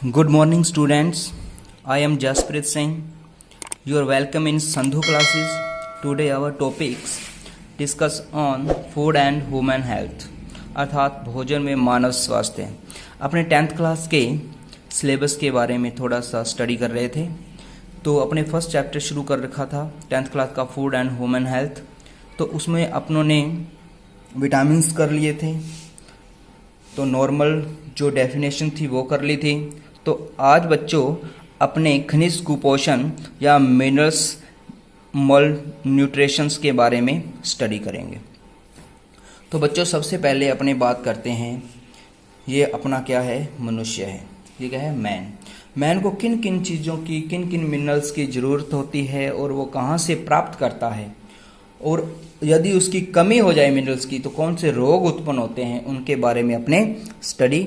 Good morning, students. I am Jasprit Singh. You are welcome in Sandhu classes. Today our topics discuss on food and human health, अर्थात भोजन में मानव स्वास्थ्य। अपने 10th class के syllabus के बारे में थोड़ा सा स्टडी कर रहे थे, तो अपने फर्स्ट चैप्टर शुरू कर रखा था 10th क्लास का फूड एंड ह्यूमन हेल्थ। तो उसमें अपनों ने विटामिन्स कर लिए थे, तो नॉर्मल जो डेफिनेशन थी वो कर ली थी। तो आज बच्चों अपने खनिज कुपोषण या मिनरल्स मल न्यूट्रिशंस के बारे में स्टडी करेंगे। तो बच्चों सबसे पहले अपने बात करते हैं, ये अपना क्या है, मनुष्य है। ये क्या है, मैन को किन किन चीज़ों की, किन किन मिनरल्स की ज़रूरत होती है और वो कहाँ से प्राप्त करता है, और यदि उसकी कमी हो जाए मिनरल्स की तो कौन से रोग उत्पन्न होते हैं, उनके बारे में अपने स्टडी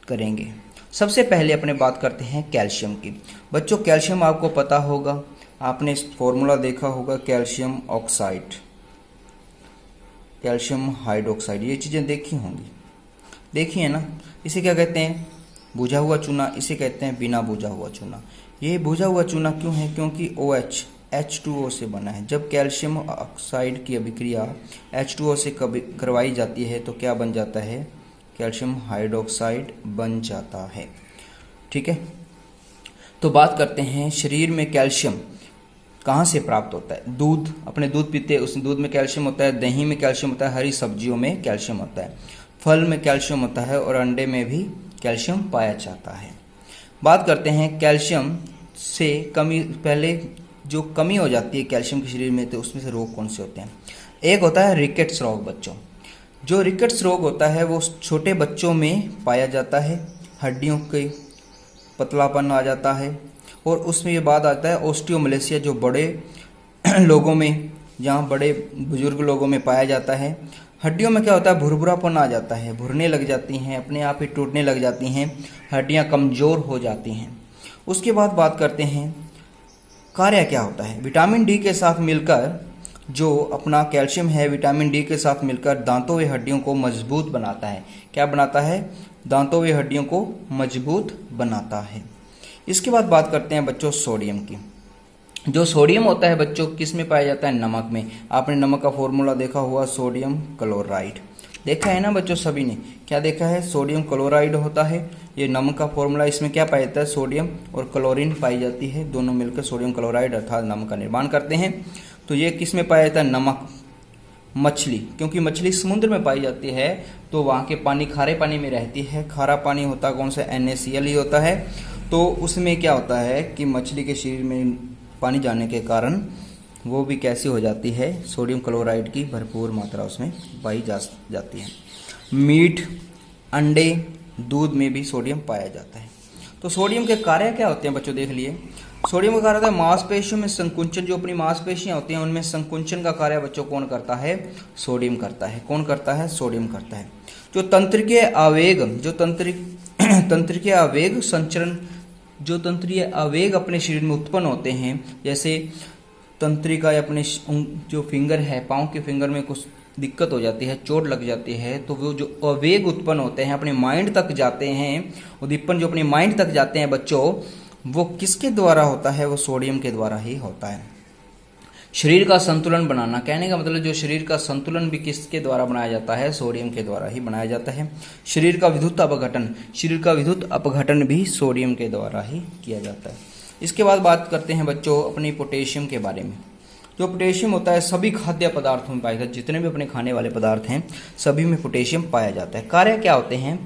करेंगे। सबसे पहले अपने बात करते हैं कैल्शियम की। बच्चों देखिए आपको पता होगा, आपने फॉर्मूला देखा होगा, कैल्शियम ऑक्साइड, कैल्शियम हाइड्रोक्साइड, ये चीज़ें देखी होंगी, देखी है ना। इसे क्या कहते हैं, बुझा हुआ चूना, इसे कहते हैं बिना बुझा हुआ चूना। ये बुझा हुआ चूना क्यों है, क्योंकि OH H2O से बना है। जब कैल्शियम ऑक्साइड की अभिक्रिया H2O से करवाई जाती है तो क्या बन जाता है, कैल्शियम हाइड्रोक्साइड बन जाता है। ठीक है, तो बात करते हैं शरीर में कैल्शियम कहाँ से प्राप्त होता है। दूध, अपने दूध पीते हैं, उस दूध में कैल्शियम होता है, दही में कैल्शियम होता है, हरी सब्जियों में कैल्शियम होता है, फल में कैल्शियम होता है और अंडे में भी कैल्शियम पाया जाता है। बात करते हैं कैल्शियम से कमी, पहले जो कमी हो जाती है कैल्शियम के शरीर में, तो उसमें से रोग कौन से होते हैं। एक होता है रिकेट्स रोग। बच्चों जो रिकेट्स रोग होता है वो छोटे बच्चों में पाया जाता है, हड्डियों के पतलापन आ जाता है, और उसमें ये बात आता है ऑस्टियोमलेसिया, जो बड़े लोगों में, जहाँ बड़े बुजुर्ग लोगों में पाया जाता है। हड्डियों में क्या होता है, भुरभुरापन आ जाता है, भुरने लग जाती हैं, अपने आप ही टूटने लग जाती हैं, हड्डियाँ कमज़ोर हो जाती हैं। उसके बाद बात करते हैं कार्य क्या होता है। विटामिन डी के साथ मिलकर, जो अपना कैल्शियम है विटामिन डी के साथ मिलकर दांतों व हड्डियों को मजबूत बनाता है। क्या बनाता है, दांतों व हड्डियों को मजबूत बनाता है। इसके बाद बात करते हैं बच्चों सोडियम की। जो सोडियम होता है बच्चों किस में पाया जाता है, नमक में। आपने नमक का फॉर्मूला देखा हुआ, सोडियम क्लोराइड, देखा है ना बच्चों, सभी ने क्या देखा है, सोडियम क्लोराइड होता है ये नमक का फॉर्मूला। इसमें क्या पाया जाता है, सोडियम और क्लोरीन पाई जाती है, दोनों मिलकर सोडियम क्लोराइड अर्थात नमक का निर्माण करते हैं। तो ये किस में पाया जाता है, नमक। मछली, क्योंकि मछली समुद्र में पाई जाती है तो वहाँ के पानी खारे पानी में रहती है। खारा पानी होता कौन सा, NaCl ही होता है। तो उसमें क्या होता है कि मछली के शरीर में पानी जाने के कारण वो भी कैसी हो जाती है, सोडियम क्लोराइड की भरपूर मात्रा उसमें पाई जाती है। मीट, अंडे, दूध में भी सोडियम पाया जाता है। तो सोडियम के कार्य क्या होते हैं बच्चों, देख लिए। सोडियम का कार्य होता है मांसपेशियों में संकुचन, जो अपनी मांसपेशियां होती हैं उनमें संकुचन का कार्य बच्चों कौन करता है, सोडियम करता है। कौन करता है, सोडियम करता है। जो तंत्रिकीय आवेग, जो तंत्रिकीय आवेग संचरण, जो तंत्रीय आवेग अपने शरीर में उत्पन्न होते हैं, जैसे तंत्रिका या अपने जो फिंगर है, पाँव के फिंगर में कुछ दिक्कत हो जाती है, चोट लग जाती है, तो वो जो आवेग उत्पन्न होते हैं अपने माइंड तक जाते हैं, उद्दीपन जो अपने माइंड तक जाते हैं बच्चों, वो किसके द्वारा होता है, वो सोडियम के द्वारा ही होता है। शरीर का संतुलन बनाना, कहने का मतलब जो शरीर का संतुलन भी किसके द्वारा बनाया जाता है, सोडियम के द्वारा ही बनाया जाता है। शरीर का विद्युत अपघटन, शरीर का विद्युत अपघटन भी सोडियम के द्वारा ही किया जाता है। इसके बाद बात करते हैं बच्चों अपनी पोटेशियम के बारे में। जो पोटेशियम होता है सभी खाद्य पदार्थों में पाया जाता है, जितने भी अपने खाने वाले पदार्थ हैं सभी में पोटेशियम पाया जाता है। कार्य क्या होते हैं,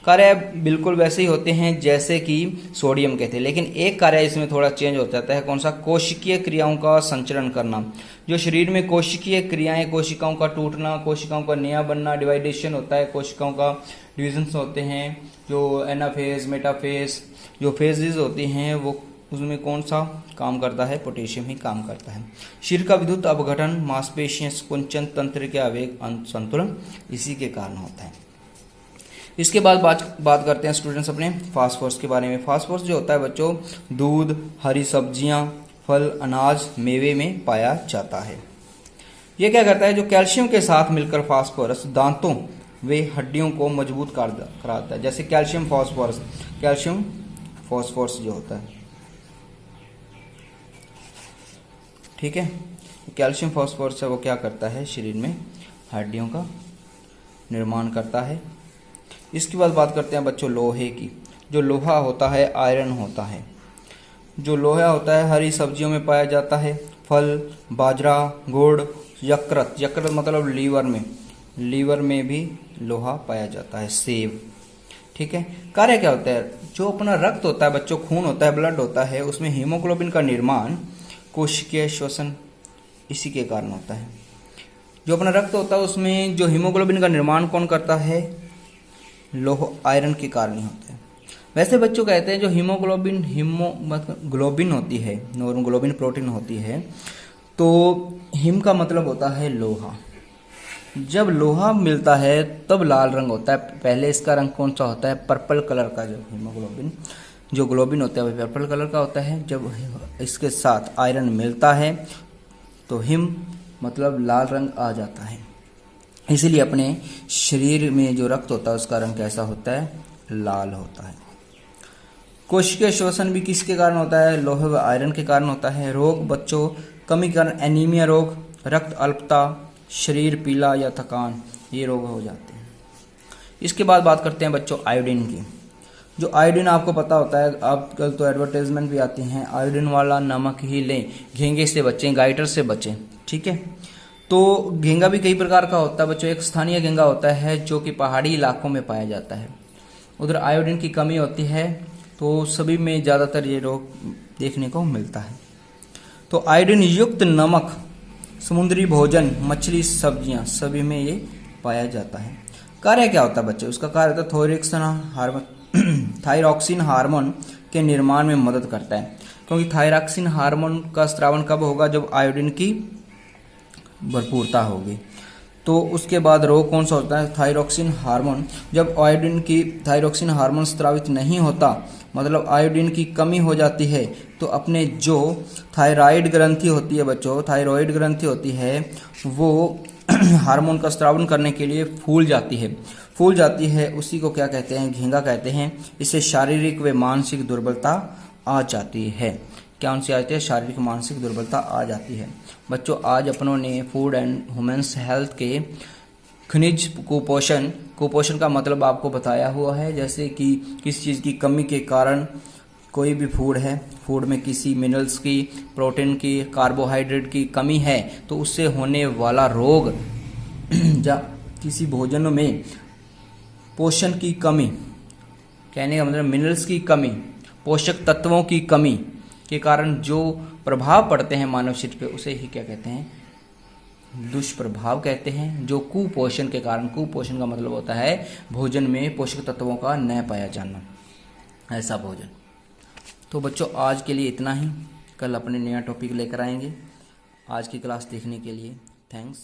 कार्य बिल्कुल वैसे ही होते हैं जैसे कि सोडियम के थे, लेकिन एक कार्य इसमें थोड़ा चेंज हो जाता है। कौन सा, कोशिकीय क्रियाओं का संचरण करना। जो शरीर में कोशिकीय क्रियाएं, कोशिकाओं का टूटना, कोशिकाओं का नया बनना, डिवाइडेशन होता है, कोशिकाओं का डिविजन्स होते हैं, जो एनाफेज, मेटाफेज, जो फेजेज होती हैं, वो उसमें कौन सा काम करता है, पोटेशियम ही काम करता है। शरीर का विद्युत अपघटन, मांसपेशियां संकुचन, तंत्र के आवेग संतुलन इसी के कारण होता है। इसके बाद बात करते हैं स्टूडेंट्स अपने फास्फोरस के बारे में। फास्फोरस जो होता है बच्चों दूध, हरी सब्जियां, फल, अनाज, मेवे में पाया जाता है। ये क्या करता है, जो कैल्शियम के साथ मिलकर फास्फोरस दांतों वे हड्डियों को मजबूत कराता है। जैसे कैल्शियम फॉस्फोरस जो होता है, ठीक है। कैल्शियम फॉस्फोरस है वो क्या करता है, शरीर में हड्डियों का निर्माण करता है। इसके बाद बात करते हैं बच्चों लोहे की। जो लोहा होता है आयरन होता है। जो लोहा होता है हरी सब्जियों में पाया जाता है, फल, बाजरा, गुड़, यकृत, यकृत मतलब लीवर में भी लोहा पाया जाता है, सेब, ठीक है। कार्य क्या होता है, जो अपना रक्त होता है बच्चों, खून होता है, ब्लड होता है, उसमें हीमोग्लोबिन का निर्माण कोशिकीय श्वसन इसी के कारण होता है। जो अपना रक्त होता है उसमें जो हीमोग्लोबिन का निर्माण कौन करता है, आयरन के कारण ही होता है। वैसे बच्चों कहते हैं जो ग्लोबिन होती है, ग्लोबिन प्रोटीन होती है, तो हिम का मतलब होता है लोहा। जब लोहा मिलता है तब लाल रंग होता है। पहले इसका रंग कौन सा होता है, पर्पल कलर का। जो हीमोग्लोबिन जो ग्लोबिन होता है वो पर्पल कलर का होता है। जब इसके साथ आयरन मिलता है तो हिम मतलब लाल रंग आ जाता है। इसीलिए अपने शरीर में जो रक्त होता है उसका रंग कैसा होता है, लाल होता है। कोशिकीय श्वसन भी किसके कारण होता है, लोहे व आयरन के कारण होता है। रोग बच्चों कमी कारण एनीमिया रोग, रक्त अल्पता, शरीर पीला या थकान, ये रोग हो जाते हैं। इसके बाद बात करते हैं बच्चों आयोडीन की। जो आयोडीन आपको पता होता है, आजकल तो एडवर्टाइजमेंट भी आती हैं, आयोडीन वाला नमक ही लें, घेंगे से बचें, गाइटर से बचें, ठीक है। तो घेंगा भी कई प्रकार का होता है बच्चों। एक स्थानीय घेंगा होता है जो कि पहाड़ी इलाकों में पाया जाता है, उधर आयोडीन की कमी होती है, तो सभी में ज़्यादातर ये रोग देखने को मिलता है। तो आयोडीन युक्त नमक, समुद्री भोजन, मछली, सब्जियां, सभी में ये पाया जाता है। कार्य क्या होता है बच्चों, उसका कार्य होता है थायरॉक्सिन हार्मोन के निर्माण में मदद करता है। क्योंकि थायरॉक्सिन हार्मोन का स्रावन कब होगा, जब आयोडीन की भरपूरता होगी। तो उसके बाद रोग कौन सा होता है, थायरॉक्सिन हार्मोन। जब थायरॉक्सिन हार्मोन स्रावित नहीं होता, मतलब आयोडीन की कमी हो जाती है, तो अपने जो थायराइड ग्रंथि होती है बच्चों, थायराइड ग्रंथि होती है, वो हार्मोन का स्रावन करने के लिए फूल जाती है। उसी को क्या कहते हैं, घेंगा कहते हैं। इससे शारीरिक व मानसिक दुर्बलता आ जाती है। क्या उनसे आती है, शारीरिक मानसिक दुर्बलता आ जाती है। बच्चों आज अपनों ने फूड एंड ह्यूमन्स हेल्थ के खनिज कुपोषण का मतलब आपको बताया हुआ है। जैसे कि किस चीज़ की कमी के कारण कोई भी फूड में किसी मिनरल्स की, प्रोटीन की, कार्बोहाइड्रेट की कमी है, तो उससे होने वाला रोग या किसी भोजन में पोषण की कमी, कहने का मतलब मिनरल्स की कमी, पोषक तत्वों की कमी के कारण जो प्रभाव पड़ते हैं मानव शरीर पे, उसे ही क्या कहते हैं, दुष्प्रभाव कहते हैं। जो कुपोषण के कारण, कुपोषण का मतलब होता है भोजन में पोषक तत्वों का न पाया जाना, ऐसा भोजन। तो बच्चों आज के लिए इतना ही, कल अपने नया टॉपिक लेकर आएंगे। आज की क्लास देखने के लिए थैंक्स।